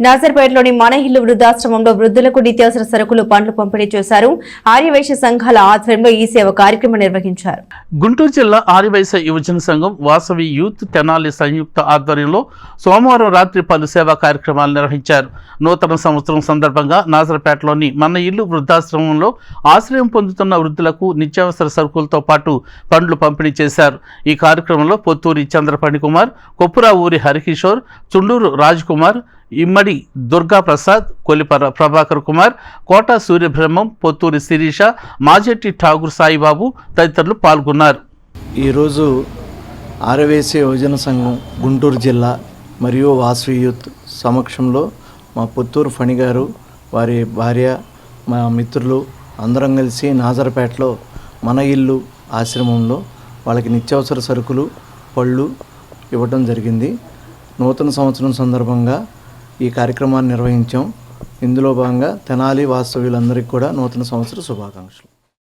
నాజర్పేటలోని మన ఇల్లు వృద్ధాశ్రమంలో వృద్ధులకు నిత్యావసర సరుకులు పండ్లు పంపిణీ చేశారు. ఆర్యవైశ్య సంఘాల ఆధ్వర్యంలో ఈ సేవ కార్యక్రమం నిర్వహించారు. గుంటూరు జిల్లా ఆర్యవైశ్య యువజన సంఘం వాసవి యూత్ తెనాలి సంయుక్త ఆధ్వర్యంలో సోమవారం రాత్రి పలు సేవా కార్యక్రమాలు నిర్వహించారు. నూతన సంవత్సరం సందర్భంగా నాజర్పేటలోని మన ఇల్లు వృద్ధాశ్రమంలో ఆశ్రయం పొందుతున్న వృద్ధులకు నిత్యావసర సరుకులతో పాటు పండ్లు పంపిణీ చేశారు. ఈ కార్యక్రమంలో పొత్తూరి చంద్రపణి కుమార్, కొప్పురా ఊరి హరికిషోర్, చుండూరు రాజ్ కుమార్, ఇమ్మడి దుర్గా ప్రసాద్, కొలిపర ప్రభాకర్ కుమార్, కోట సూర్యబ్రహ్మం, పొత్తూరి శిరీష, మాజెట్టి ఠాగూర్ సాయిబాబు తదితరులు పాల్గొన్నారు. ఈరోజు ఆర్యవైశ్య యువజన సంఘం గుంటూరు జిల్లా మరియు వాసవి యూత్ సమక్షంలో మా పొత్తూరు ఫణి గారు, వారి భార్య, మా మిత్రులు అందరం కలిసి నాజర్పేటలో మన ఇల్లు ఆశ్రమంలో వాళ్ళకి నిత్యావసర సరుకులు, పళ్ళు ఇవ్వడం జరిగింది. నూతన సంవత్సరం సందర్భంగా ఈ కార్యక్రమాన్ని నిర్వహించాం. ఇందులో భాగంగా తెనాలి వాస్తవ్యులందరికీ కూడా నూతన సంవత్సర శుభాకాంక్షలు.